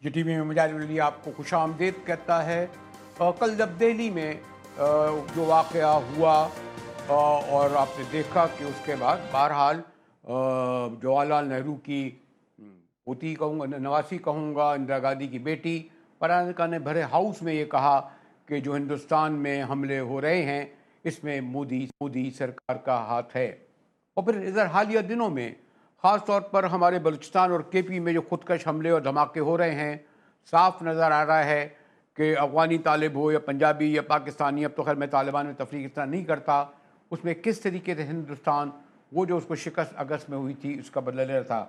G T V में मुजाहिद अली आपको खुश आमदीद कहता है। कल जब दिल्ली में जो वाक़या हुआ और आपने देखा कि उसके बाद बहरहाल जवाहरलाल नेहरू की पोती कहूँगा, नवासी कहूँगा, इंदिरा गांधी की बेटी परानिका ने भरे हाउस में ये कहा कि जो हिंदुस्तान में हमले हो रहे हैं इसमें मोदी सरकार का हाथ है। और फिर इधर हालिया दिनों में ख़ास तौर पर हमारे बलूचिस्तान और के पी में जो खुदकश हमले और धमाके हो रहे हैं, साफ नज़र आ रहा है कि अफ़गानी तालिब हो या पंजाबी या पाकिस्तानी, अब तो खैर मैं तालिबान में तफरीक इस तरह नहीं करता, उसमें किस तरीके से हिंदुस्तान वो जो उसको शिकस्त अगस्त में हुई थी उसका बदला ले रहा था।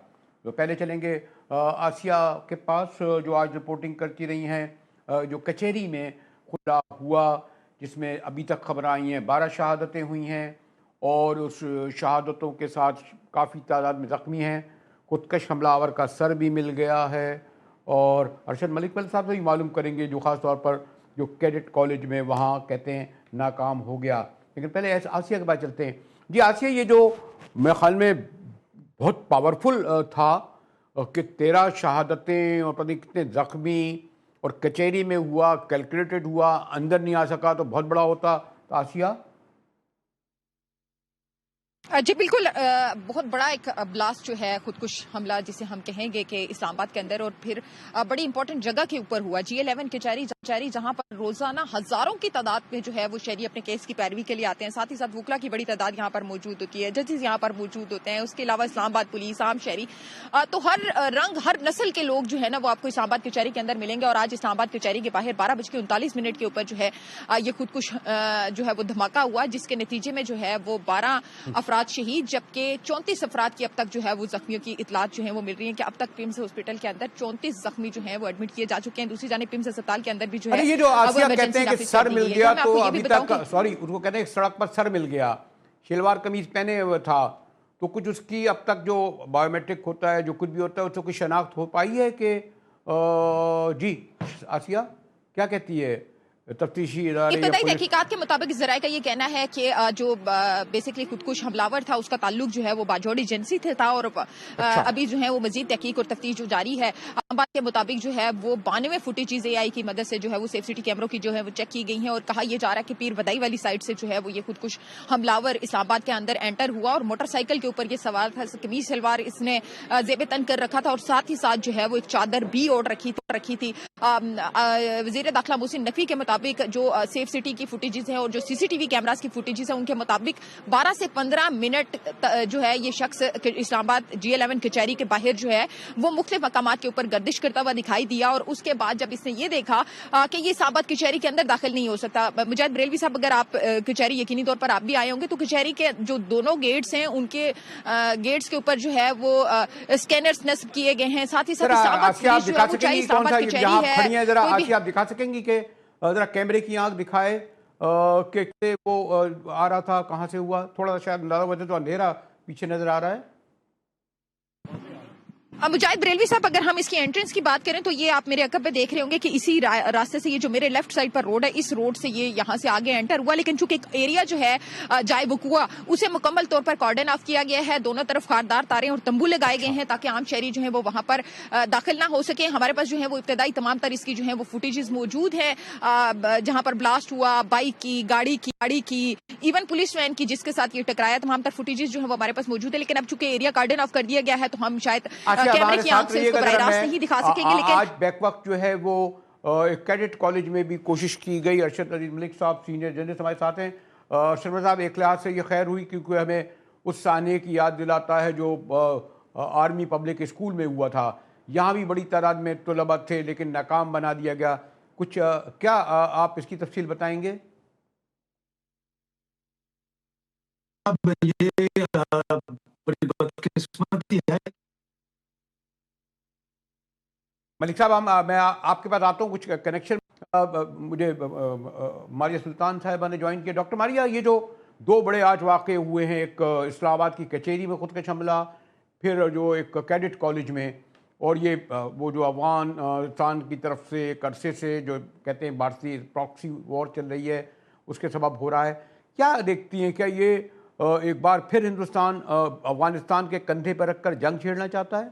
तो पहले चलेंगे आसिया के पास जो आज रिपोर्टिंग करती रही हैं। जो कचहरी में खुला हुआ जिसमें अभी तक खबर आई हैं 12 शहादतें हुई हैं और उस शहादतों के साथ काफ़ी तादाद में ज़ख्मी हैं। खुदकश हमलावर का सर भी मिल गया है। और अरशद मलिक साहब से ही मालूम करेंगे जो ख़ास तौर पर जो कैडेट कॉलेज में वहाँ कहते हैं नाकाम हो गया। लेकिन पहले आसिया के बाद चलते हैं। जी आसिया, ये जो मेरे ख्याल में बहुत पावरफुल था कि 13 शहादतें और पता नहीं कितने ज़ख्मी और कचहरी में हुआ, कैलकुलेटेड हुआ, अंदर नहीं आ सका तो बहुत बड़ा होता। तो आसिया जी बिल्कुल, बहुत बड़ा एक ब्लास्ट जो है खुदकुश हमला जिसे हम कहेंगे कि इस्लामाबाद के अंदर और फिर बड़ी इंपॉर्टेंट जगह के ऊपर हुआ, G11 कचहरी, जहां पर रोजाना हजारों की तादाद में जो है वो शहरी अपने केस की पैरवी के लिए आते हैं। साथ ही साथ वकला की बड़ी तादाद यहाँ पर मौजूद होती है, जजेस यहाँ पर मौजूद होते हैं। उसके अलावा इस्लामाबाद पुलिस, आम शहरी, तो हर रंग हर नस्ल के लोग जो है ना वो आपको इस्लामाबाद कचहरी के अंदर मिलेंगे। और आज इस्लामाबाद कचहरी के बाहर 12:39 के ऊपर जो है ये खुदकुश जो है वो धमाका हुआ, जिसके नतीजे में जो है वो 12 अफराद शहीद, जबकि 34 अफराद की अब तक जो है वो जख्मियों की इतलात जो है वो मिल रही है कि अब तक पिम्स हॉस्पिटल के अंदर 34 जख्मी जो है वो एडमिट किए जा चुके हैं। दूसरी जानिब पिम्स अस्पताल के अंदर भी जो है ये जो आसिया कहते हैं कि सर मिल गया, तो अभी तक सॉरी उसको कहते हैं सड़क पर सर मिल गया, शलवार कमीज पहने हुए था, तो कुछ उसकी अब तक जो बायोमेट्रिक होता है, जो कुछ भी होता है, उससे कोई शनाख्त हो पाई है कि जी आसिया क्या कहती है तफ्तीशी इदारे? इब्तदाई तहकीकात के मुताबिक जराये का ये कहना है कि जो बेसिकली खुदकुश हमलावर था उसका ताल्लुक जो है वो बाजौड़ एजेंसी से था और अभी जो है वो मजीद तहकीक और तफ्तीश जो जारी है। बात के मुताबिक जो है वो 92 फुटेजेस AI की मदद से जो है वो सेफ सिटी कैमरों की जो है वो चेक की गई है और कहा यह जा रहा है कि पीर बदाई वाली साइड से जो है वो ये खुदकुश हमलावर इस्लामाबाद के अंदर एंटर हुआ और मोटरसाइकिल के ऊपर ये सवार था, कमीज सलवार इसने जेब तन कर रखा था और साथ ही साथ जो है वो एक चादर भी ओढ़ रखी थी। वजीर दाखिला मोहसिन नकवी के मुताबिक जो सेफ सिटी की फुटेजेस हैं और जो CCTV कैमरास की फुटेजेस हैं उनके मुताबिक 12 से 15 मिनट जो है ये शख्स इस्लामाबाद G11 कचहरी के बाहर जो है वो मुख्तलिफ मकामात के ऊपर गर्दिश करता हुआ दिखाई दिया। और उसके बाद जब इसने ये देखा कि ये इस्लामाबाद कचहरी के अंदर दाखिल नहीं हो सकता। मुजाहिद बरेलवी साहब, अगर आप कचहरी यकीनी तौर पर आप भी आए होंगे तो कचहरी के जो दोनों गेट्स हैं उनके गेट्स के ऊपर जो है वो स्कैनर्स नस्ब किए गए हैं। साथ ही साथ इस्लामाबाद कचहरी है, जरा आप दिखा सकेंगी कि जरा कैमरे की आंख दिखाए कि वो आ रहा था, कहाँ से हुआ? थोड़ा शायद अंदाजा वजह तो अंधेरा पीछे नजर आ रहा है। मुजाहिद बरेलवी साहब, अगर हम इसकी एंट्रेंस की बात करें तो ये आप मेरे अकब पे देख रहे होंगे कि इसी रास्ते से, ये जो मेरे लेफ्ट साइड पर रोड है, इस रोड से ये यहाँ से आगे एंटर हुआ। लेकिन चूंकि एक एरिया जो है जाए वकुआ उसे मुकम्मल तौर पर कॉर्डन ऑफ किया गया है, दोनों तरफ खारदार तारें और तंबू लगाए गए हैं ताकि आम शहरी जो है वो वहां पर दाखिल ना हो सके। हमारे पास जो है वो इब्तदाई तमाम तर इसकी जो है वो फुटेजेस मौजूद है जहां पर ब्लास्ट हुआ, बाइक की, गाड़ी की, इवन पुलिस वैन की जिसके साथ ये टकराया, तमाम तर फुटेजेस जो है वो हमारे पास मौजूद है। लेकिन अब चूंकि एरिया कार्डन ऑफ कर दिया गया है तो हम शायद कैमरे की आंख से इसको बराह रास्त नहीं दिखा सकेंगे। लेकिन आज बैक वक्त जो है वो एक कैडेट कॉलेज में भी कोशिश की गई। अरशद अजीज मलिक साहब सीनियर जर्नलिस्ट हमारे साथ हैं। शर्मा साहब, एक लिहाज से ये खैर हुई क्योंकि हमें उस साने की याद दिलाता है जो आर्मी पब्लिक स्कूल में हुआ था। यहाँ भी बड़ी तादाद में तलबा थे लेकिन नाकाम बना दिया गया। कुछ क्या आप इसकी तफसील बताएंगे? ये बड़ी बदकिस्मती है। मलिक साहब, मैं आपके पास आता हूँ। कुछ कनेक्शन मुझे मारिया सुल्तान साहिबा ने ज्वाइन किया। डॉक्टर मारिया, ये जो दो बड़े आज वाक़े हुए हैं, एक इस्लामाबाद की कचहरी में खुदकश हमला, फिर जो एक कैडेट कॉलेज में, और ये वो जो अफगानिस्तान की तरफ से एक अरसे से जो कहते हैं भारतीय प्रॉक्सी वॉर चल रही है उसके सबब हो रहा है, क्या देखती हैं? क्या ये एक बार फिर हिंदुस्तान अफगानिस्तान के कंधे पर रखकर जंग छेड़ना चाहता है?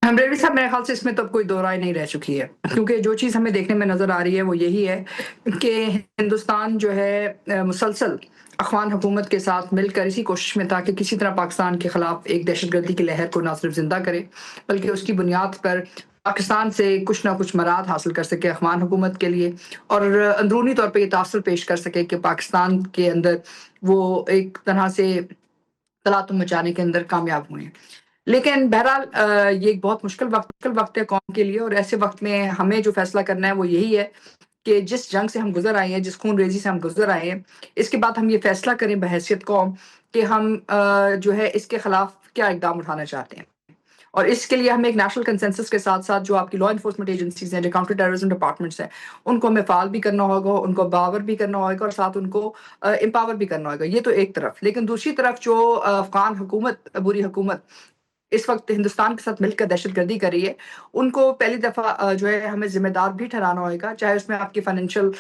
रेड्डी साहब, मेरे ख्याल से इसमें तो अब कोई दो राय नहीं रह चुकी है, क्योंकि जो चीज़ हमें देखने में नज़र आ रही है वो यही है कि हिंदुस्तान जो है मुसलसल अफ़गान हुकूमत के साथ मिलकर इसी कोशिश में था कि किसी तरह पाकिस्तान के ख़िलाफ़ एक दहशतगर्दी की लहर को ना सिर्फ ज़िंदा करे, बल्कि उसकी बुनियाद पर पाकिस्तान से कुछ ना कुछ मराद हासिल कर सके अफ़गान हुकूमत के लिए, और अंदरूनी तौर पे ये तासुर पेश कर सके कि पाकिस्तान के अंदर वो एक तरह से तलातुम मचाने के अंदर कामयाब हुए हैं। लेकिन बहरहाल ये एक बहुत मुश्किल वक्त है कौम के लिए, और ऐसे वक्त में हमें जो फैसला करना है वो यही है कि जिस जंग से हम गुजर आए हैं, जिस खून रेजी से हम गुजर आए हैं, इसके बाद हम ये फैसला करें बहैसियत कौम कि हम जो है इसके खिलाफ क्या इकदाम उठाना चाहते हैं। और इसके लिए हमें एक नेशनल कंसेंसस के साथ साथ जो आपकी लॉ इन्फोर्समेंट एजेंसीज हैं, जो काउंटर टेररिज्म डिपार्टमेंट्स हैं, उनको हमें फाल भी करना होगा, उनको पावर भी करना होगा, और साथ उनको एम्पावर भी करना होगा। ये तो एक तरफ, लेकिन दूसरी तरफ जो अफगान हुकूमत, बुरी हुकूमत इस वक्त हिंदुस्तान के साथ मिलकर दहशतगर्दी कर रही है, उनको पहली दफ़ा जो है हमें ज़िम्मेदार भी ठहराना होगा, चाहे उसमें आपकी फाइनेंशियल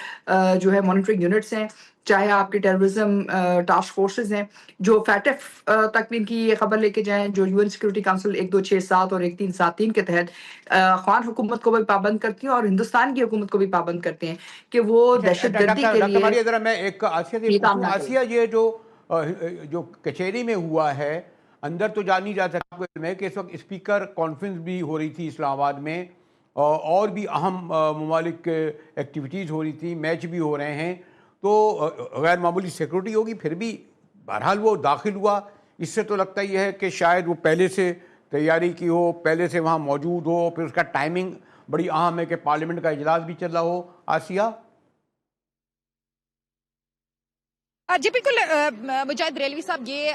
जो है मॉनिटरिंग यूनिट्स हैं, चाहे आपकी टेररिज्म टास्क फोर्सेस हैं, जो फैटफ तक भी इनकी ये खबर लेके जाएं, जो यूएन सिक्योरिटी काउंसिल 1267 और 1373 के तहत अफगान हुकूमत को भी पाबंद करती हैं और हिंदुस्तान की हुकूमत को भी पाबंद करते हैं कि वो दहशतगर्दी के डॉक्टर लिए मारिया, जरा मैं एक आसिया से ये काम पूछूं। ना करें। आसिया, ये जो कचहरी में हुआ है, अंदर तो जा नहीं जा सकता। आपको इल्म है कि इस वक्त स्पीकर कॉन्फ्रेंस भी हो रही थी इस्लामाबाद में, और भी अहम ममालिक के एक्टिविटीज़ हो रही थी, मैच भी हो रहे हैं, तो गैर मामूली सिक्योरिटी होगी, फिर भी बहरहाल वो दाखिल हुआ। इससे तो लगता ही है कि शायद वो पहले से तैयारी की हो, पहले से वहाँ मौजूद हो, फिर उसका टाइमिंग बड़ी अहम है कि पार्लियामेंट का इजलास भी चल रहा हो। आसिया? जी बिल्कुल, मुजाहिद रेलवी साहब, ये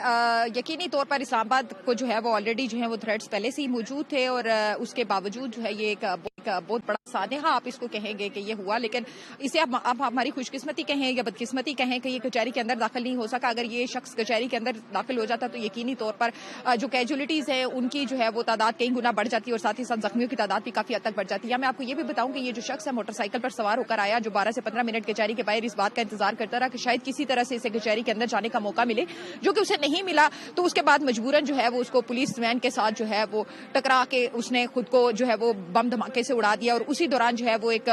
यकीनी तौर पर इस्लामाबाद को जो है वो ऑलरेडी जो है वो थ्रेट्स पहले से ही मौजूद थे, और उसके बावजूद जो है ये एक बहुत बड़ा सानहा आप इसको कहेंगे कि ये हुआ। लेकिन इसे अब हमारी खुशकिस्मती कहें या बदकिस्मती कहें कि ये कचहरी के अंदर दाखिल नहीं हो सका। अगर ये शख्स कचहरी के अंदर दाखिल हो जाता तो यकीनी तौर पर जो कैजुअलिटीज़ है उनकी जो है वो तादाद कई गुना बढ़ जाती है, और साथ ही साथ जख्मियों की तादाद भी काफ़ी हद तक बढ़ जाती है। मैं आपको ये भी बताऊं कि ये जो शख्स है मोटरसाइकिल पर सवार होकर आया, जो 12 से 15 मिनट कचहरी के बाहर इस बात का इंतजार करता रहा कि शायद किसी तरह से इसे कचहरी के अंदर जाने का मौका मिले, जो कि उसे नहीं मिला। तो उसके बाद मजबूरन जो है वो उसको पुलिस वैन के साथ जो है वो टकरा के उसने खुद को जो है वो बम धमाके से उड़ा दिया, और उसी दौरान जो है वो एक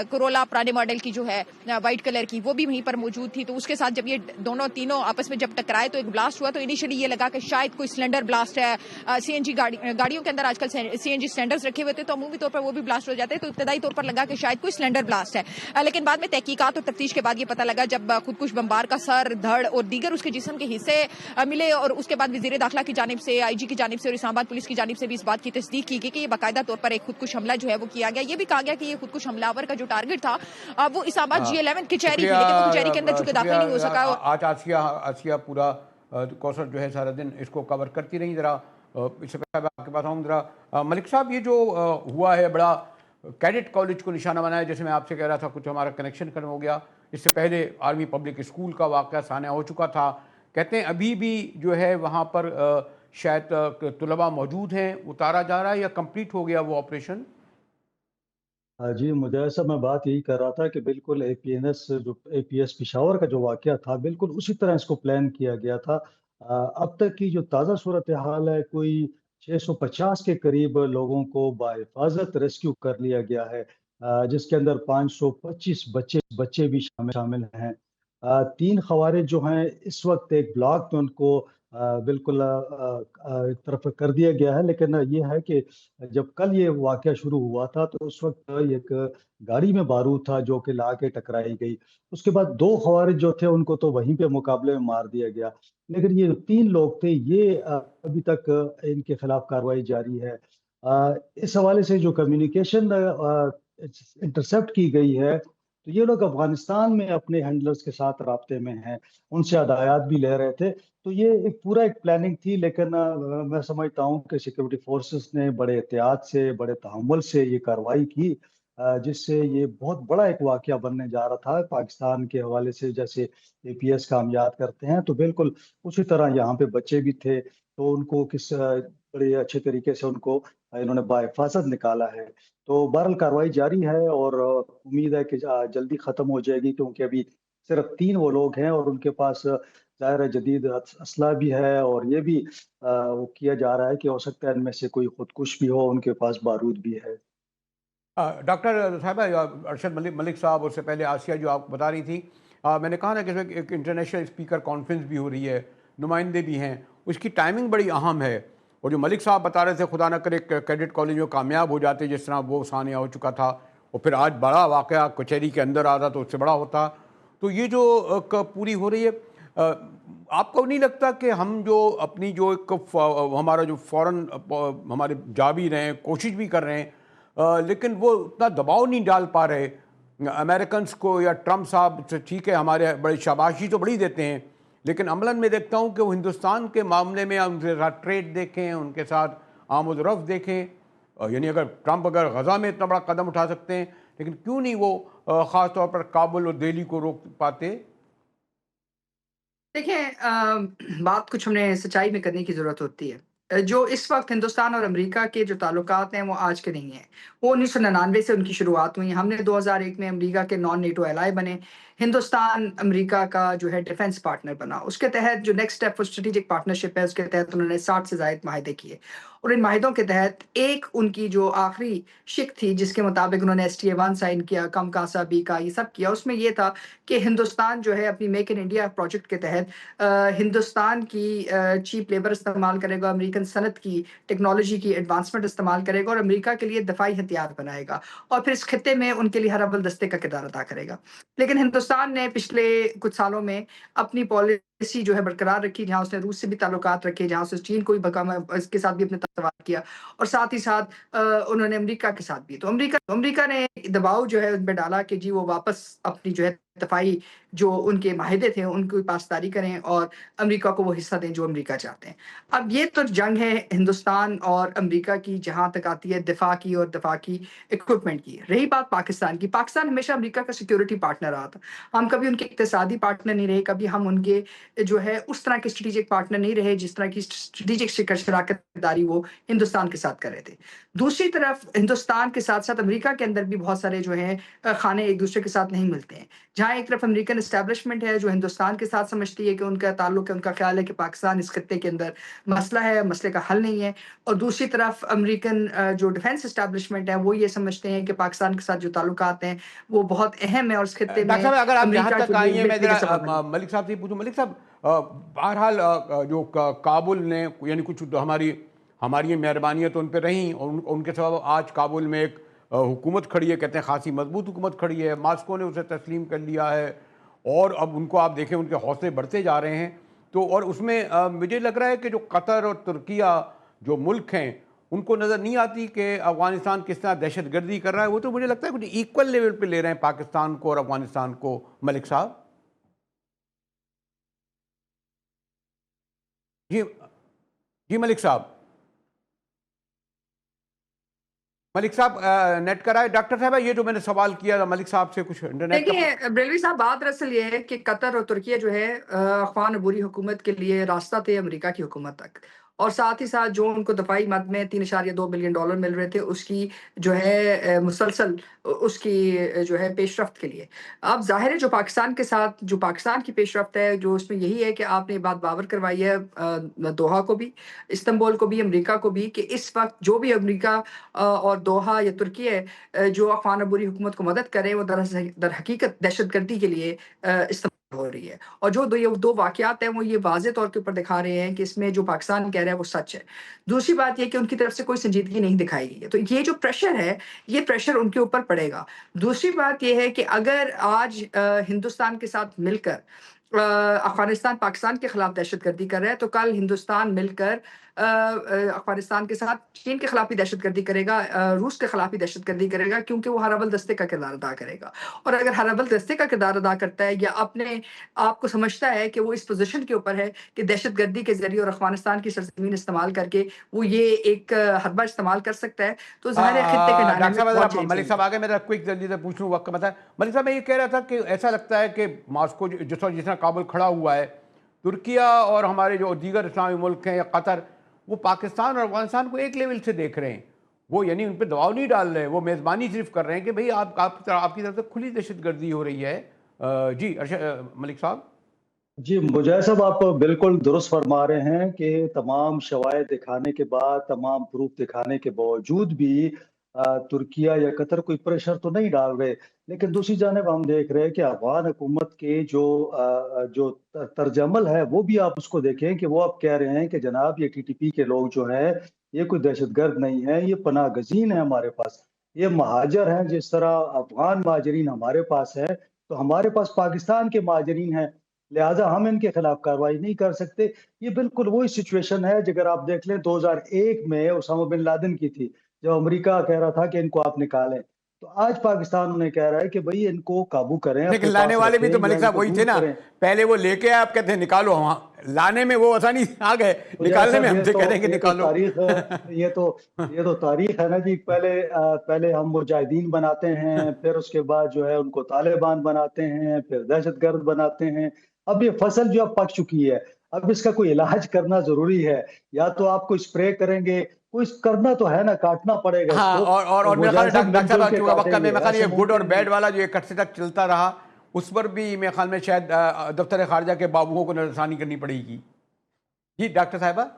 कोरोला पुराने मॉडल की जो है व्हाइट कलर की, वो भी वहीं पर मौजूद थी। तो उसके साथ जब ये दोनों तीनों आपस में जब टकराए तो एक ब्लास्ट हुआ। तो इनिशियली ये लगा कि शायद कोई सिलेंडर ब्लास्ट है। सीएनजी गाड़ियों के अंदर आजकल सीएनजी सिलेंडर्स रखे हुए थे, तो अमूमी तौर पर वो भी ब्लास्ट हो जाते हैं। तो इब्तदाई तौर पर लगा कि शायद कोई सिलेंडर ब्लास्ट है, लेकिन बाद में तहकीकात और तफ्तीश के बाद ये पता लगा, जब खुदकुश बमबार का सर, धड़ और दीगर उसके जिस्म के हिस्से मिले, और उसके बाद वजीर दाखिला की जानिब से, आईजी की जानिब से और इस्लामाबाद पुलिस की जानिब से भी इस बात की तस्दीक की गई कि ये बाकायदा तौर पर एक खुदकुश हमला जो है वो किया गया। ये भी कहा गया कि ये खुदकुश हमलावर का जो टारगेट था वो इस्लामाबाद G11 कचहरी थी, लेकिन वो कचहरी के अंदर चूंकि दाखिल नहीं हो सका। आज आसिया पूरा कौसर जो है सारा दिन इसको कवर करती रही। जरा इससे पहले मैं आपके पास आऊँ, जरा मलिक साहब, ये जो हुआ है बड़ा कैडेट कॉलेज को निशाना बनाया, जैसे मैं आपसे कह रहा था, कुछ हमारा कनेक्शन खत्म हो गया। इससे पहले आर्मी पब्लिक स्कूल का वाक़या सामने हो चुका था। कहते हैं अभी भी जो है वहाँ पर शायद तलबा मौजूद हैं, उतारा जा रहा है या कंप्लीट हो गया वो ऑपरेशन? जी, मुझे साहब, मैं बात यही कर रहा था कि बिल्कुल एपीएस पिशावर का जो वाक़या था, बिल्कुल उसी तरह इसको प्लान किया गया था। अब तक की जो ताज़ा सूरत हाल है, कोई 650 के करीब लोगों को बाहिफाज़त रेस्क्यू कर लिया गया है, जिसके अंदर 525 बच्चे भी शामिल हैं। 3 ख़वारिज जो हैं, इस वक्त एक ब्लॉक में उनको बिल्कुल एक तरफ कर दिया गया है। लेकिन ये है कि जब कल ये वाक़या शुरू हुआ था तो उस वक्त एक गाड़ी में बारूद था जो कि ला के टकराई गई। उसके बाद 2 ख़वारिज जो थे उनको तो वहीं पे मुकाबले में मार दिया गया। लेकिन ये 3 लोग थे, ये अभी तक इनके खिलाफ कार्रवाई जारी है। इस हवाले से जो कम्युनिकेशन इंटरसेप्ट की गई है, तो ये लोग अफ़गानिस्तान में अपने हैंडलर्स के साथ राब्ते में हैं, उनसे हदायत भी ले रहे थे। तो ये एक प्लानिंग थी, लेकिन मैं समझता हूँ कि सिक्योरिटी फोर्सेस ने बड़े एहतियात से, बड़े तहम्मुल से ये कार्रवाई की, जिससे ये बहुत बड़ा एक वाक़या बनने जा रहा था पाकिस्तान के हवाले से। जैसे एपीएस का हम याद करते हैं, तो बिल्कुल उसी तरह यहाँ पे बच्चे भी थे, तो उनको बड़े अच्छे तरीके से उनको इन्होंने बाहिफाज़त निकाला है। तो बहरहाल कार्रवाई जारी है, और उम्मीद है कि जल्दी ख़त्म हो जाएगी, क्योंकि अभी सिर्फ 3 वो लोग हैं और उनके पास ظاہر ہے جدید اسلحہ بھی ہے، اور یہ بھی وہ کیا جا رہا ہے کہ ہو سکتا ہے ان میں سے کوئی خودکش بھی ہو، ان کے پاس بارود بھی ہے۔ ڈاکٹر صاحبہ، ارشد ملک صاحب، اور اس سے پہلے آسیہ جو آپ بتا رہی تھی، میں نے کہا نا کہ اس میں ایک انٹرنیشنل اسپیکر کانفرنس بھی ہو رہی ہے، نمائندے بھی ہیں، اس کی ٹائمنگ بڑی اہم ہے۔ اور جو ملک صاحب بتا رہے تھے، خدا نہ کرے کیڈٹ کالج میں کامیاب ہو جاتے جس طرح وہ ثانیہ ہو چکا تھا، اور پھر آج بڑا واقعہ کچہری کے اندر آتا تو اس سے بڑا ہوتا، تو یہ جو پوری ہو رہی ہے، آپ کو نہیں لگتا کہ ہم جو اپنی جو ایک ہمارا جو فوراً ہمارے جا بھی رہے ہیں، کوشش بھی کر رہے ہیں، لیکن وہ اتنا دباؤ نہیں ڈال پا رہے امریکنز کو، یا ٹرمپ صاحب سے ٹھیک ہے ہمارے بڑی شاباشی تو بڑی دیتے ہیں، لیکن عملاً میں دیکھتا ہوں کہ وہ ہندوستان کے معاملے میں ان کے ساتھ ٹریڈ دیکھیں، ان کے ساتھ آمد و رفت دیکھیں، یعنی اگر ٹرمپ اگر غزہ میں اتنا بڑا قدم اٹھا سکتے ہیں، لیکن کیوں نہیں وہ خاص طور پر کابل اور دہلی کو روک پاتے؟ دیکھیں، بات کچھ ہم نے سچائی میں کرنے کی ضرورت ہوتی ہے۔ جو اس وقت ہندوستان اور امریکہ کے جو تعلقات ہیں وہ آج کے نہیں ہیں، وہ 1999 سے ان کی شروعات ہوئی۔ ہم نے 2001 میں امریکہ کے نان نیٹو ایلائی بنے، ہندوستان امریکہ کا جو ہے ڈیفنس پارٹنر بنا۔ اس کے تحت جو نیکسٹ اسٹیپ اسٹریٹجک پارٹنرشپ ہے، اس کے تحت انہوں نے 60 سے زائد معاہدے کیے، اور ان معاہدوں کے تحت ایک ان کی جو آخری شک تھی جس کے مطابق انہوں نے STA1 سائن کیا، کم کاسا بی کا یہ سب کیا، اس میں یہ تھا کہ ہندوستان جو ہے اپنی میک ان انڈیا پروجیکٹ کے تحت ہندوستان کی چیپ لیبر استعمال کرے گا، امریکن صنعت کی ٹیکنالوجی کی ایڈوانسمنٹ استعمال کرے گا، اور امریکہ کے لیے دفاعی ہتھیار بنائے گا، اور پھر اس خطے میں ان کے لیے ہر اول دستے کا کردار ادا کرے گا۔ لیکن ہندوستان نے پچھلے کچھ سالوں میں اپنی پالیسی جو ہے برقرار رکھی، جہاں اس نے روس سے بھی تعلقات رکھے، جہاں اس چین کو بھی اس کے ساتھ بھی اپنے تعلقات کیا، اور ساتھ ہی ساتھ انہوں نے امریکہ کے ساتھ بھی، تو امریکہ نے دباؤ جو ہے ان پہ ڈالا کہ جی وہ واپس اپنی جو ہے دفاعی جو ان کے معاہدے تھے ان کی پاسداری کریں، اور امریکہ کو وہ حصہ دیں جو امریکہ چاہتے ہیں۔ اب یہ تو جنگ ہے ہندوستان اور امریکہ کی، جہاں تک آتی ہے دفاع کی اور دفاع کی اکوپمنٹ کی۔ رہی بات پاکستان کی، پاکستان ہمیشہ امریکہ کا سیکیورٹی پارٹنر رہا تھا، ہم کبھی ان کے اقتصادی پارٹنر نہیں رہے، کبھی ہم ان کے جو ہے اس طرح کے اسٹریٹجک پارٹنر نہیں رہے جس طرح کی اسٹریٹجک شراکت داری وہ ہندوستان کے ساتھ کر رہے تھے۔ دوسری طرف ہندوستان کے ساتھ ساتھ امریکہ کے اندر بھی بہت سارے جو ہیں خانے ایک دوسرے کے ساتھ نہیں ملتے ہیں، جہاں ایک طرف امریکن اسٹیبلشمنٹ ہے جو ہندوستان کے ساتھ سمجھتی ہے کہ ان کا تعلق ہے، ان کا خیال ہے کہ پاکستان اس خطے کے اندر مسئلہ ہے، مسئلے کا حل نہیں ہے، اور دوسری طرف امریکن جو ڈیفنس اسٹیبلشمنٹ ہے وہ یہ سمجھتے ہیں کہ پاکستان کے ساتھ جو تعلقات ہیں وہ بہت اہم ہے، اور اس خطے ڈاکٹر میں صاحب، اگر آپ یہاں امریکہ تک کے لیے آئی ہیں، میں ملٹری کا ذرا سبب بنے۔ ملک صاحب سے پوچھوں۔ ملک صاحب، بہرحال جو کابل نے، یعنی کچھ ہماری مہربانیاں تو ان پہ رہیں، اور ان کے سبب آج کابل میں ایک حکومت کھڑی ہے، کہتے ہیں خاصی مضبوط حکومت کھڑی ہے، ماسکو نے اسے تسلیم کر لیا ہے، اور اب ان کو آپ دیکھیں ان کے حوصلے بڑھتے جا رہے ہیں، تو اور اس میں مجھے لگ رہا ہے کہ جو قطر اور ترکیہ جو ملک ہیں، ان کو نظر نہیں آتی کہ افغانستان کس طرح دہشت گردی کر رہا ہے، وہ تو مجھے لگتا ہے کچھ ایکول لیول پہ لے رہے ہیں پاکستان کو اور افغانستان کو، ملک صاحب۔ جی جی ملک صاحب، ملک صاحب نیٹ کرائے۔ ڈاکٹر صاحب، یہ جو میں نے سوال کیا تھا ملک صاحب سے، کچھ انٹرنیٹ کا دیکھیں بریلوی صاحب، بات دراصل یہ ہے کہ قطر اور ترکیہ جو ہے افغان عبوری حکومت کے لیے راستہ تھے امریکہ کی حکومت تک، اور ساتھ ہی ساتھ جو ان کو دفاعی مد میں $3.2 بلین مل رہے تھے اس کی جو ہے مسلسل اس کی جو ہے پیش رفت کے لیے۔ اب ظاہر ہے جو پاکستان کے ساتھ جو پاکستان کی پیش رفت ہے، جو اس میں یہی ہے کہ آپ نے یہ بات باور کروائی ہے دوحہ کو بھی، استنبول کو بھی، امریکہ کو بھی، کہ اس وقت جو بھی امریکہ اور دوحہ یا ترکیہ جو افغان عبوری حکومت کو مدد کرے وہ در حقیقت دہشت گردی کے لیے استعمال ہو رہی ہے، اور جو دو واقعات ہیں وہ یہ واضح طور کے اوپر دکھا رہے ہیں کہ اس میں جو پاکستان کہہ رہا ہے وہ سچ ہے۔ دوسری بات یہ کہ ان کی طرف سے کوئی سنجیدگی نہیں دکھائی گئی ہے، تو یہ جو پریشر ہے یہ پریشر ان کے اوپر پڑے گا۔ دوسری بات یہ ہے کہ اگر آج ہندوستان کے ساتھ مل کر افغانستان پاکستان کے خلاف دہشت گردی کر رہا ہے، تو کل ہندوستان مل کر افغانستان کے ساتھ چین کے خلاف بھی دہشت گردی کرے گا، روس کے خلاف بھی دہشت گردی کرے گا، کیونکہ وہ ہر اول دستے کا کردار ادا کرے گا، اور اگر ہر اول دستے کا کردار ادا کرتا ہے یا اپنے آپ کو سمجھتا ہے کہ وہ اس پوزیشن کے اوپر ہے کہ دہشت گردی کے ذریعے اور افغانستان کی سرزمین استعمال کر کے وہ یہ ایک حربہ استعمال کر سکتا ہے، تو ظاہر خطے کے ڈاکٹر ڈائنامک صاحب، بہت ذرا چینج ملک ہوگی۔ صاحب آگے میرا کوئک جلدی سے پوچھ لوں، وقت کا بتائیں۔ ملک صاحب، میں یہ کہہ رہا تھا کہ ایسا لگتا ہے کہ ماسکو جس طرح کابل کھڑا ہوا ہے، ترکیہ اور ہمارے جو دیگر اسلامی ملک ہیں یا قطر، وہ پاکستان اور افغانستان کو ایک لیول سے دیکھ رہے ہیں، وہ یعنی ان پہ دباؤ نہیں ڈال رہے، وہ میزبانی صرف کر رہے ہیں کہ بھئی آپ کی طرف سے کھلی دہشت گردی ہو رہی ہے۔ جی ملک صاحب۔ जी, मुजैब साहब आप बिल्कुल दुरुस्त फरमा रहे हैं कि तमाम शवाहिद दिखाने के बाद, तमाम प्रूफ दिखाने के बावजूद भी तुर्किया या कतर कोई प्रेशर तो नहीं डाल रहे। लेकिन दूसरी जानिब हम देख रहे हैं कि अफ़गान हुकूमत के जो तर्जमल है, वो भी आप उसको देखें कि वो अब कह रहे हैं कि जनाब ये टीटीपी के लोग जो हैं, ये कोई दहशतगर्द नहीं है, ये पनाह गज़ीन है हमारे पास। ये महाजर हैं, जिस तरह अफ़गान महाजरीन हमारे पास है, तो हमारे पास पाकिस्तान के महाजरीन हैं। लिहाजा हम इनके खिलाफ कार्रवाई नहीं कर सकते। ये बिल्कुल वही सिचुएशन है अगर आप देख लें 2001 में ओसामा बिन लादेन की थी, जब अमेरिका कह रहा था कि इनको आप निकालें। तो आज पाकिस्तान उन्हें कह रहा है कि भई इनको काबू करें, लेकिन अपने लाने पास वाले भी तो रखें या मलिक साहब इनको वही थे दूर ना, करें। पहले वो लेके आप कहते हैं निकालो, वहाँ लाने में वो आसानी आ गए, तो निकालने जैसा में हमसे कह रहे हैं कि ये तो निकालो। तारीख ये तो ये तो तारीख है ना जी। पहले हम मुजाहिदीन बनाते हैं, फिर उसके बाद जो है उनको तालिबान बनाते हैं, फिर दहशतगर्द बनाते हैं। अब ये फसल जो अब पक चुकी है, अब इसका कोई इलाज करना ज़रूरी है। या तो आपको स्प्रे करेंगे, कुछ करना तो है ना, काटना पड़ेगा हाँ, इसको। और तो मेरे ख्याल मुजाहिद साहब डॉक्टर मिल-जुल साहब के चूंकि वक्त का काटेंगे, मेरे ख्याल ये ऐसे गुड और मुमकिन नहीं बैड है। वाला जो एक अरसे तक चलता रहा, उस पर भी मेरे ख्याल में शायद दफ्तर खारजा के बाबुओं को नजरसानी करनी पड़ेगी। जी डॉक्टर साहिबा।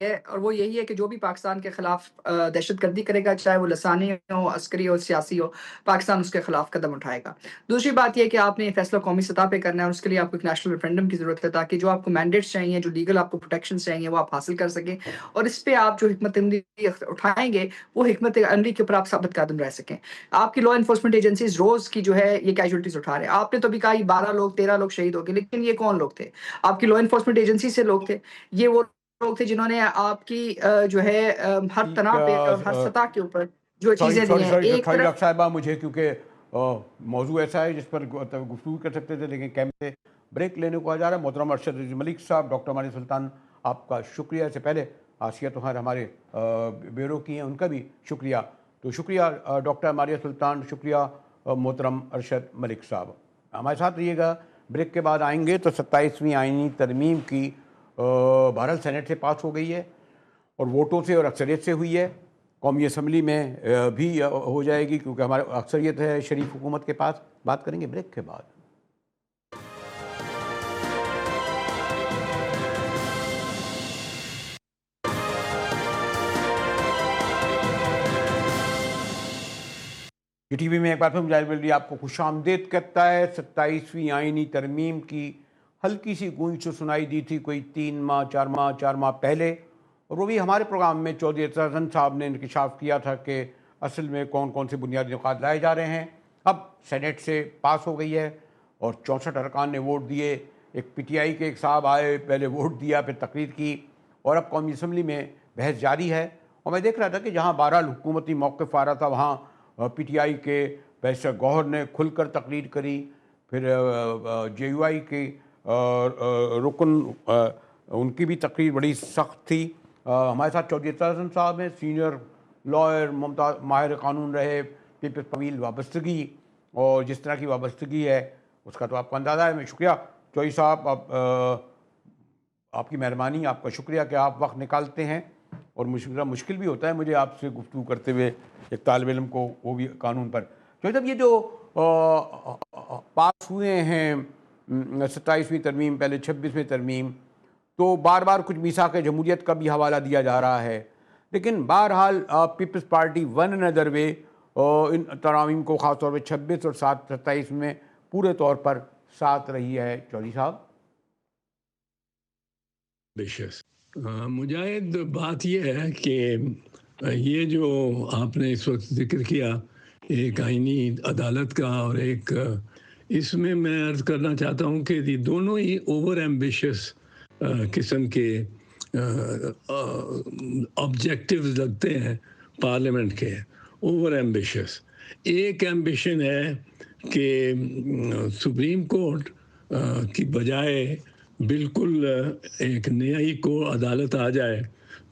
है, और वो यही है कि जो भी पाकिस्तान के खिलाफ दहशतगर्दी करेगा, चाहे वो लसानी हो, अस्करी हो, सियासी हो, पाकिस्तान उसके खिलाफ कदम उठाएगा। दूसरी बात ये है कि आपने ये फैसला कौमी सतह पे करना है, और उसके लिए आपको एक नेशनल रेफरेंडम की ज़रूरत है, ताकि जो आपको मैंडेट्स चाहिए, जो लीगल आपको प्रोटेक्शन चाहिए, वो आप हासिल कर सकें, और इस पे आप जो हिकमत अमली उठाएंगे, वो हिकमत अमली के ऊपर आप साबित कदम रह सकें। आपकी लॉ इन्फोर्समेंट एजेंसीज रोज की जो है ये कैजुअलिटीज उठा रहे हैं। आपने तो अभी कहा 12 लोग 13 लोग शहीद हो गए, लेकिन ये कौन लोग थे? आपकी लॉ इन्फोर्समेंट एजेंसी से लोग थे। ये वो लोग थे जिन्होंने आपकी जो है हर तना पे और हर सतह के ऊपर जो सॉरी चीजें दी सॉरी हैं। सॉरी एक सॉरी तरफ डॉक्टर साहिबा, मुझे क्योंकि मौजू ऐसा है जिस पर गुफ्तगू कर सकते थे, लेकिन कैंप से ब्रेक लेने को आ जा रहा है। मोहतरम अरशद रज़ी मलिक साहब, डॉक्टर मारिया सुल्तान, आपका शुक्रिया। इससे पहले आसिया तोहर हमारे ब्यूरो की हैं, उनका भी शुक्रिया। तो शुक्रिया डॉक्टर मारिया सुल्तान, शुक्रिया मोहतरम अरशद मलिक साहब। हमारे साथ रहिएगा, ब्रेक के बाद आएंगे। तो 27वीं आइनी तरमीम की भारत सेनेट से पास हो गई है और वोटों से और अक्सरियत से हुई है। कौमी असम्बली में भी हो जाएगी, क्योंकि हमारे अक्सरियत है शरीफ हुकूमत के पास। बात करेंगे ब्रेक के बाद। टीवी में एक बार फिर मुजाहिद बल्दी आपको खुशामदीद करता है। 27वीं आइनी तरमीम की हल्की सी गूंज तो सुनाई दी थी कोई 3 माह 4 माह पहले, और वो भी हमारे प्रोग्राम में चौधरी एतराज़ साहब ने इंकशाफ किया था कि असल में कौन कौन से बुनियादी नुकात लाए जा रहे हैं। अब सेनेट से पास हो गई है और 64 अरकान ने वोट दिए। एक PTI के एक साहब आए, पहले वोट दिया, फिर तकरीर की, और अब कौमी असम्बली में बहस जारी है। और मैं देख रहा था कि जहाँ बहरहाल हुकूमती मौक़िफ़ आ रहा था, वहाँ PTI के बैरिस्टर गौहर ने खुलकर तकरीर करी। फिर JUI के रुकन उनकी भी तकरीर बड़ी सख्त थी। हमारे साथ चौधरी एतराज़ साहब हैं, सीनियर लॉयर, मुमताज़ माहिर कानून रहे, पीपल्स तवील वाबस्तगी, और जिस तरह की वाबस्तगी है उसका तो आपको अंदाज़ा है। मैं शुक्रिया चौधरी साहब, आपकी मेहरबानी, आपका शुक्रिया कि आप वक्त निकालते हैं। और मुश्किल भी होता है मुझे आपसे गुफ्तगू करते हुए, एक तालिब इल्म को, वो भी कानून पर। तो जब ये जो पास हुए हैं 27वीं तरमीम, पहले 26वीं तरमीम, तो बार बार कुछ मीसाक जमहूरियत का भी हवाला दिया जा रहा है, लेकिन बहरहाल peoples party one and other way इन तरामीम को ख़ास तौर पर 26 और 27 में पूरे तौर पर साथ रही है। चौधरी साहब। मुजाहिद, बात यह है कि ये जो आपने इस वक्त जिक्र किया, एक आईनी अदालत का और एक, इसमें मैं अर्ज़ करना चाहता हूँ कि ये दोनों ही ओवर एम्बिशियस किस्म के ऑब्जेक्टिव्स लगते हैं पार्लियामेंट के। ओवर एम्बिशियस एक एम्बिशन है कि सुप्रीम कोर्ट की बजाय बिल्कुल एक नई को अदालत आ जाए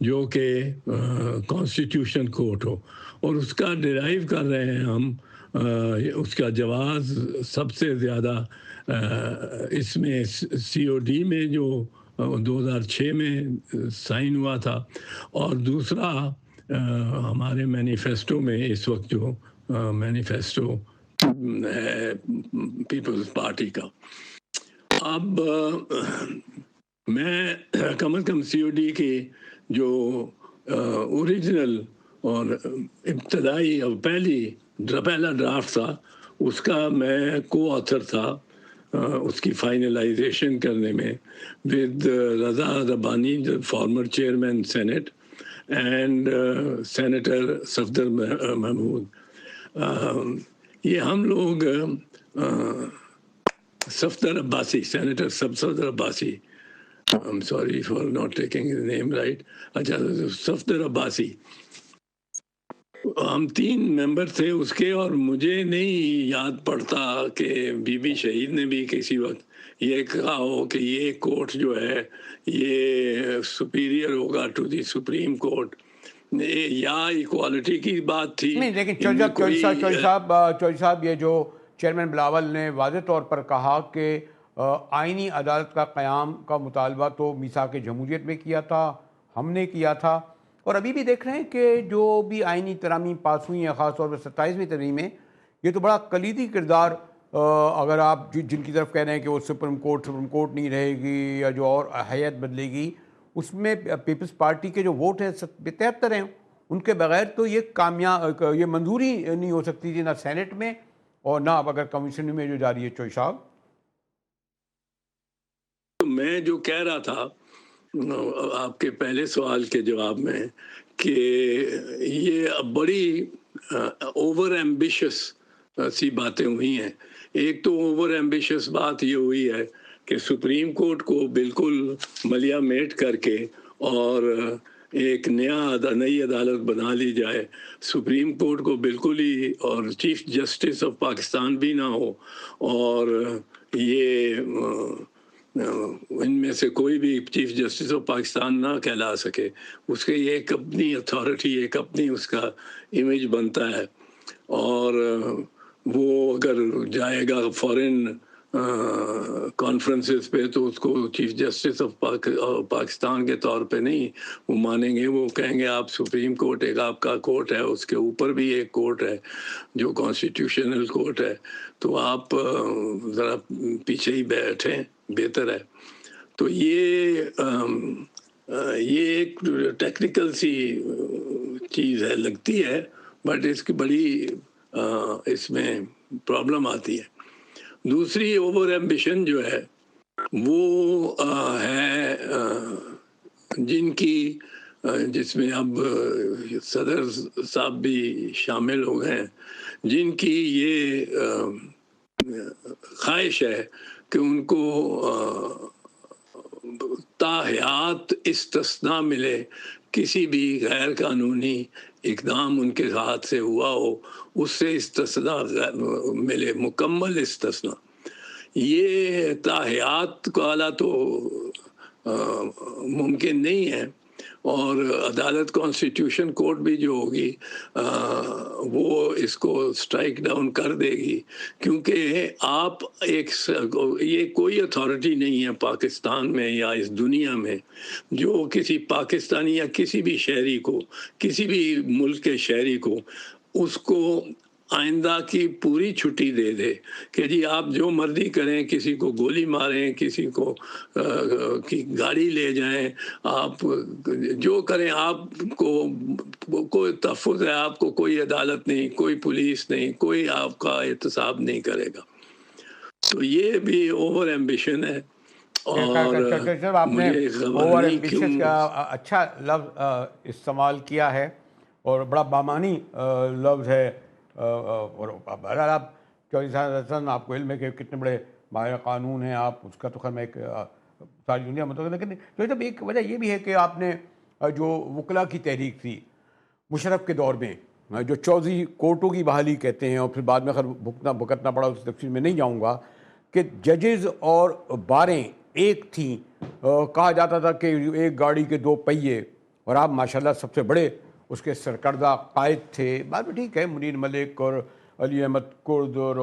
जो कि कॉन्स्टिट्यूशन कोर्ट हो, और उसका डिराइव कर रहे हैं हम। उसका जवाब सबसे ज़्यादा इसमें COD में जो 2006 में साइन हुआ था, और दूसरा हमारे मैनिफेस्टो में इस वक्त जो मैनिफेस्टो है पीपल्स पार्टी का। اب میں کم از کم COD کی جو اوریجنل اور ابتدائی اور پہلا ڈرافٹ تھا اس کا میں کو آتھر تھا اس کی فائنلائزیشن کرنے میں with Raza Rabbani former chairman senate and senator Safdar Mahmood. یہ ہم لوگ Safdar Abbasi, senator Safdar Abbasi, I'm sorry for not taking his name right. اچھا, صفدر عباسی, ہم 3 ممبر تھے اس کے, اور مجھے نہیں یاد پڑتا کہ بی بی شہید نے بھی کسی وقت یہ کہا ہو کہ یہ کورٹ جو ہے یہ سپیریئر ہوگا ٹو دی سپریم کورٹ, یا ایکوالٹی کی بات تھی. نہیں, لیکن چوہدری صاحب یہ جو چیئرمین بلاول نے واضح طور پر کہا کہ آئینی عدالت کا قیام کا مطالبہ تو میثاق جمہوریت میں کیا تھا, ہم نے کیا تھا, اور ابھی بھی دیکھ رہے ہیں کہ جو بھی آئینی ترامیم پاس ہوئی ہیں, خاص طور پر 27ویں ترمیم میں, یہ تو بڑا کلیدی کردار, اگر آپ جن کی طرف کہہ رہے ہیں کہ وہ سپریم کورٹ نہیں رہے گی یا جو اور حیت بدلے گی, اس میں پیپلز پارٹی کے جو ووٹ ہیں 73 ہیں, ان کے بغیر تو یہ منظوری نہیں ہو سکتی تھی, نہ سینٹ میں اور نہ اب اگر کمیشن میں جو جاری ہے. چوئی صاحب, میں جو کہہ رہا تھا آپ کے پہلے سوال کے جواب میں کہ یہ بڑی اوور ایمبیشس سی باتیں ہوئی ہیں. ایک تو اوور ایمبیشس بات یہ ہوئی ہے کہ سپریم کورٹ کو بالکل ملیا میٹ کر کے اور ایک نئی عدالت بنا لی جائے, سپریم کورٹ کو بالکل ہی, اور چیف جسٹس آف پاکستان بھی نہ ہو, اور یہ ان میں سے کوئی بھی چیف جسٹس آف پاکستان نہ کہلا سکے. اس کے ایک اپنی اتھارٹی, ایک اپنی اس کا امیج بنتا ہے, اور وہ اگر جائے گا فورن کانفرنسز پہ تو اس کو چیف جسٹس آف پاکستان کے طور پہ نہیں وہ مانیں گے. وہ کہیں گے آپ سپریم کورٹ ایک آپ کا کورٹ ہے, اس کے اوپر بھی ایک کورٹ ہے جو کانسٹیٹیوشنل کورٹ ہے, تو آپ ذرا پیچھے ہی بیٹھیں, بہتر ہے. تو یہ ایک ٹیکنیکل سی چیز ہے, لگتی ہے, بٹ اس کی بڑی اس میں پرابلم آتی ہے. دوسری اوور ایمبیشن جو ہے وہ ہے جس میں اب صدر صاحب بھی شامل ہو گئے ہیں, جن کی یہ خواہش ہے کہ ان کو تاحیات استثناء ملے, کسی بھی غیر قانونی اقدام ان کے ہاتھ سے ہوا ہو اس سے استثناء ملے, مکمل استثناء. یہ تاحیات والا تو ممکن نہیں ہے, اور عدالت کانسٹیٹیوشن کورٹ بھی جو ہوگی وہ اس کو سٹرائک ڈاؤن کر دے گی, کیونکہ آپ یہ کوئی اتھارٹی نہیں ہے پاکستان میں یا اس دنیا میں جو کسی پاکستانی یا کسی بھی شہری کو, کسی بھی ملک کے شہری کو, اس کو آئندہ کی پوری چھٹی دے دے کہ جی آپ جو مرضی کریں, کسی کو گولی ماریں, کسی کو کی گاڑی لے جائیں, آپ جو کریں, آپ کو کوئی تحفظ ہے, آپ کو کوئی عدالت نہیں, کوئی پولیس نہیں, کوئی آپ کا احتساب نہیں کرے گا. تو یہ بھی اوور ایمبیشن ہے. اور آپ نے اوور ایمبیشن کا اچھا لفظ استعمال کیا ہے اور بڑا بامانی لفظ ہے, اور بہرحال آپ چوہدری آپ کو علم ہے کہ کتنے بڑے ماہر قانون ہیں آپ, اس کا تو خیر میں ایک ساری دنیا متوقع, لیکن چوہدری صاحب ایک وجہ یہ بھی ہے کہ آپ نے جو وکلا کی تحریک تھی مشرف کے دور میں, جو چودھری کورٹوں کی بحالی کہتے ہیں, اور پھر بعد میں خیر بھگتنا پڑا, اس تفصیل میں نہیں جاؤں گا, کہ ججز اور باریں ایک تھیں, کہا جاتا تھا کہ ایک گاڑی کے 2 پہیے, اور آپ ماشاءاللہ سب سے بڑے اس کے سرکردہ قائد تھے. بعد میں ٹھیک ہے منیر ملک اور علی احمد کرد اور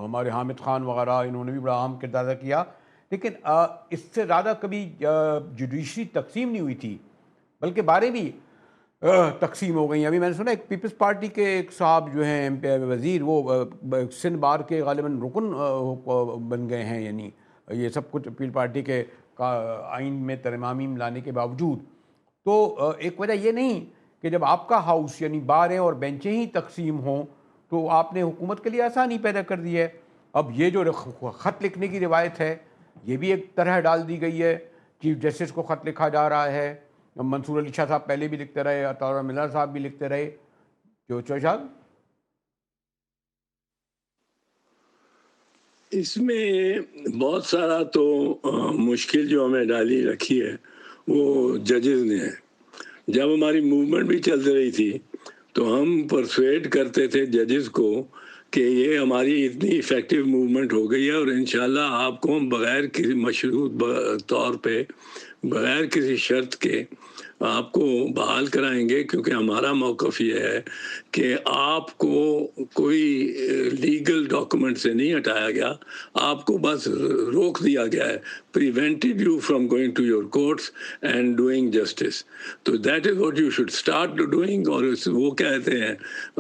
ہمارے حامد خان وغیرہ, انہوں نے بھی بڑا اہم کردار ادا کیا, لیکن اس سے زیادہ کبھی جوڈیشری تقسیم نہیں ہوئی تھی, بلکہ باریں بھی تقسیم ہو گئی. ابھی میں نے سنا ایک پیپلز پارٹی کے ایک صاحب جو ہیں وزیر, وہ سندھ بار کے غالباً رکن بن گئے ہیں, یعنی یہ سب کچھ پیپل پارٹی کے آئین میں ترمیم لانے کے باوجود. تو ایک وجہ یہ نہیں کہ جب آپ کا ہاؤس یعنی باریں اور بینچیں ہی تقسیم ہوں تو آپ نے حکومت کے لیے آسانی پیدا کر دی ہے. اب یہ جو خط لکھنے کی روایت ہے یہ بھی ایک طرح ڈال دی گئی ہے. چیف جسٹس کو خط لکھا جا رہا ہے. منصور علی شاہ صاحب پہلے بھی لکھتے رہے, عطاء ملر صاحب بھی لکھتے رہے. جو صاحب اس میں بہت سارا تو مشکل جو ہمیں ڈالی رکھی ہے وہ ججز نے ہے. جب ہماری موومنٹ بھی چل رہی تھی تو ہم پرسویٹ کرتے تھے ججز کو کہ یہ ہماری اتنی افیکٹو موومنٹ ہو گئی ہے اور انشاءاللہ آپ کو ہم بغیر کسی مشروط طور پہ بغیر کسی شرط کے آپ کو بحال کرائیں گے, کیونکہ ہمارا موقف یہ ہے کہ آپ کو کوئی لیگل ڈاکومنٹ سے نہیں ہٹایا گیا, آپ کو بس روک دیا گیا ہے, prevented you from going to your courts and doing justice. تو that is what you should start doing. اور وہ کہتے ہیں,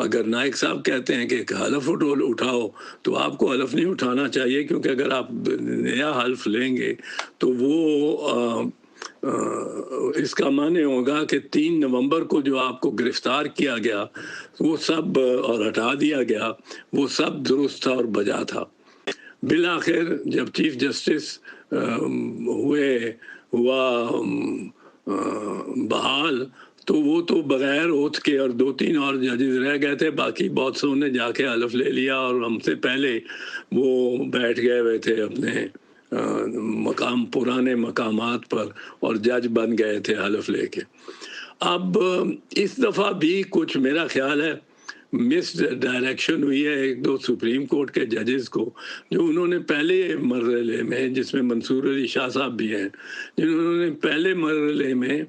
اگر نائک صاحب کہتے ہیں کہ حلف اٹھاؤ تو آپ کو حلف نہیں اٹھانا چاہیے, کیونکہ اگر آپ نیا حلف لیں گے تو وہ اس کا معنی ہوگا کہ 3 نومبر کو جو آپ کو گرفتار کیا گیا وہ سب اور ہٹا دیا گیا وہ سب درست تھا اور بجا تھا. بالآخر جب چیف جسٹس ہوا بحال تو وہ تو بغیر اوتھ کے, اور 2-3 اور ججز رہ گئے تھے, باقی بہت سو نے جا کے حلف لے لیا اور ہم سے پہلے وہ بیٹھ گئے ہوئے تھے اپنے پرانے مقامات پر اور جج بن گئے تھے حلف لے کے. اب اس دفعہ بھی کچھ میرا خیال ہے مس ڈائریکشن ہوئی ہے 1-2 سپریم کورٹ کے ججز کو, جو انہوں نے پہلے مرحلے میں, جس میں منصور علی شاہ صاحب بھی ہیں, جنہوں نے پہلے مرحلے میں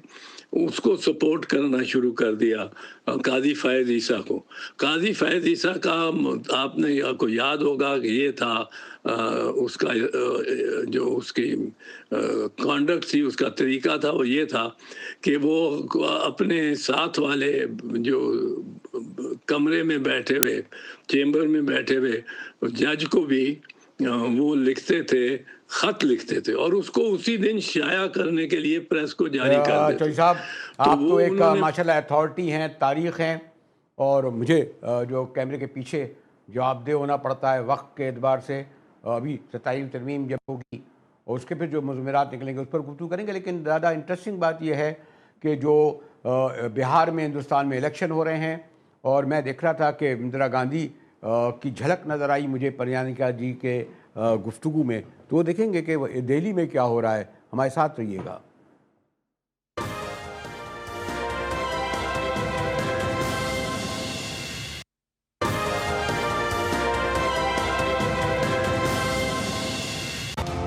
اس کو سپورٹ کرنا شروع کر دیا قاضی فائز عیسیٰ کو. قاضی فائز عیسیٰ کا آپ نے کو یاد ہوگا کہ یہ تھا اس کا جو اس کی کانڈکٹ تھی, اس کا طریقہ تھا, وہ یہ تھا کہ وہ اپنے ساتھ والے جو کمرے میں بیٹھے ہوئے, چیمبر میں بیٹھے ہوئے جج کو بھی وہ لکھتے تھے, خط لکھتے تھے, اور اس کو اسی دن شائع کرنے کے لیے پریس کو جاری کر دیتے. چوہدری صاحب آپ تو ایک ماشاءاللہ اتھارٹی ہیں, تاریخ ہیں, اور مجھے جو کیمرے کے پیچھے جواب دہ ہونا پڑتا ہے وقت کے اعتبار سے. ابھی 27 ترمیم جب ہوگی اور اس کے پھر جو مضمرات نکلیں گے اس پر گفتگو کریں گے, لیکن زیادہ انٹرسٹنگ بات یہ ہے کہ جو بہار میں ہندوستان میں الیکشن ہو رہے ہیں, اور میں دیکھ رہا تھا کہ اندرا گاندھی کی جھلک نظر آئی مجھے پریانکا جی کے گفتگو میں, تو وہ دیکھیں گے کہ دہلی میں کیا ہو رہا ہے. ہمارے ساتھ رہیے گا.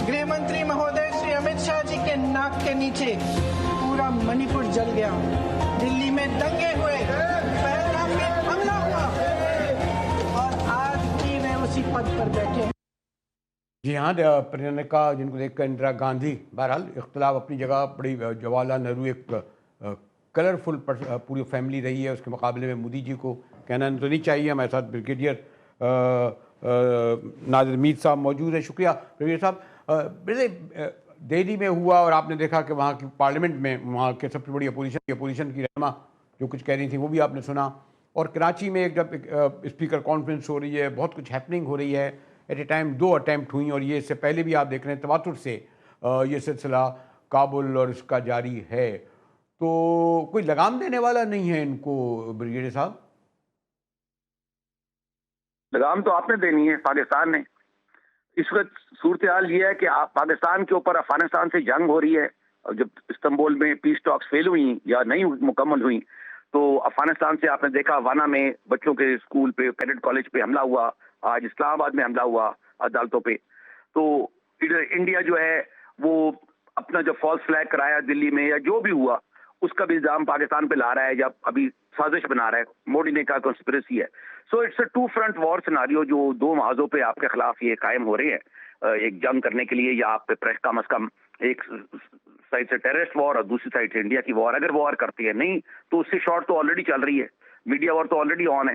गृह मंत्री महोदय श्री अमित शाह जी के नाक के नीचे पूरा मणिपुर जल गया. दिल्ली में दंगे हुए, पहलगाम में हमला हुआ, और आज भी वे उसी पद पर बैठे हैं. جی ہاں, پریانکا جن کو دیکھ کر اندرا گاندھی, بہرحال اختلاف اپنی جگہ, بڑی جواہر لال نہرو ایک کلرفل پوری فیملی رہی ہے, اس کے مقابلے میں مودی جی کو کہنا تو نہیں چاہیے. ہمارے ساتھ بریگیڈیئر نادر میر صاحب موجود ہیں. شکریہ بریگیڈیئر صاحب. دہلی میں ہوا اور آپ نے دیکھا کہ وہاں کی پارلیمنٹ میں وہاں کے سب سے بڑی اپوزیشن کی رہنما جو کچھ کہہ رہی تھیں وہ بھی آپ نے سنا, اور کراچی میں ایک جب اسپیکر کانفرنس ہو رہی ہے, بہت کچھ ہیپننگ ہو رہی ہے. ایٹ اے ٹائم 2 اٹیمپٹ ہوئیں, اور یہ اس سے پہلے بھی آپ دیکھ رہے ہیں تواتر سے یہ سلسلہ کابل اور اس کا جاری ہے. تو کوئی لگام دینے والا نہیں ہے ان کو بریگیڈیئر صاحب؟ لگام تو آپ نے دینی ہے, پاکستان نے. اس وقت صورتحال یہ ہے کہ پاکستان کے اوپر افغانستان سے جنگ ہو رہی ہے. جب استنبول میں پیس ٹاکس فیل ہوئی یا نہیں مکمل ہوئی تو افغانستان سے آپ نے دیکھا وانا میں بچوں کے اسکول پہ, کیڈٹ کالج پہ حملہ ہوا, آج اسلام آباد میں حملہ ہوا عدالتوں پہ. تو ادھر انڈیا جو ہے وہ اپنا جو فالس فلیگ کرایا دلی میں یا جو بھی ہوا اس کا بھی الزام پاکستان پہ لا رہا ہے, جب ابھی سازش بنا رہا ہے. موڈی نے کہا کنسپریسی ہے. So it's a 2 front war scenario جو 2 محاذوں پہ آپ کے خلاف یہ قائم ہو رہے ہیں, ایک جنگ کرنے کے لیے, یا آپ پہ کم از کم ایک سائڈ سے ٹیررسٹ وار اور دوسری سائڈ سے انڈیا کی وار. اگر وار کرتی ہے نہیں تو اس سے شارٹ تو آلریڈی چل رہی ہے, میڈیا وار تو آلریڈی آن ہے.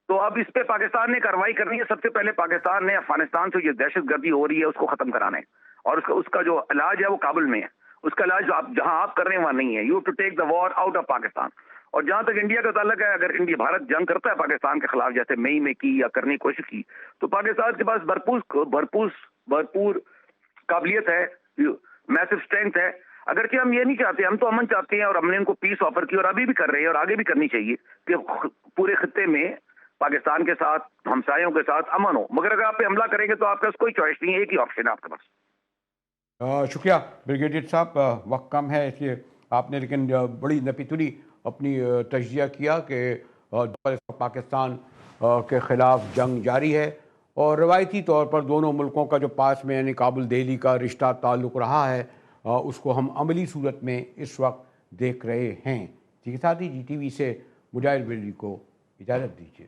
تو اب اس پہ پاکستان نے کارروائی کرنی ہے. سب سے پہلے پاکستان نے افغانستان سے جو دہشت گردی ہو رہی ہے اس کو ختم کرانا ہے, اور اس کا جو علاج ہے وہ کابل میں ہے. اس کا علاج جہاں آپ کر رہے ہیں وہاں نہیں ہے. You to take the war out of Pakistan. اور جہاں تک انڈیا کا تعلق ہے, اگر انڈیا بھارت جنگ کرتا ہے پاکستان کے خلاف جیسے مئی میں کی یا کرنے کی کوشش کی, تو پاکستان کے پاس بھرپور قابلیت ہے, میسو اسٹرینتھ ہے. اگرچہ ہم یہ نہیں چاہتے, ہم تو امن چاہتے ہیں اور ہم نے ان کو پیس آفر کی اور ابھی بھی کر رہے ہیں اور آگے بھی کرنی چاہیے کہ پورے خطے میں پاکستان کے ساتھ ہمسایوں کے ساتھ امن ہو. مگر اگر آپ پہ حملہ کریں گے تو آپ کے پاس کوئی چوائس نہیں ہے, ایک ہی آپشن ہے آپ کے پاس. شکریہ بریگیڈیئر صاحب, وقت کم ہے اس لیے آپ نے لیکن بڑی نپیتلی اپنی تجزیہ کیا کہ پاکستان کے خلاف جنگ جاری ہے اور روایتی طور پر دونوں ملکوں کا جو پاس میں یعنی کابل دہلی کا رشتہ تعلق رہا ہے اس کو ہم عملی صورت میں اس وقت دیکھ رہے ہیں. ٹھیک ہے ساتھی, جی ٹی وی سے مجاہد بریلوی کو اجازت دیجیے.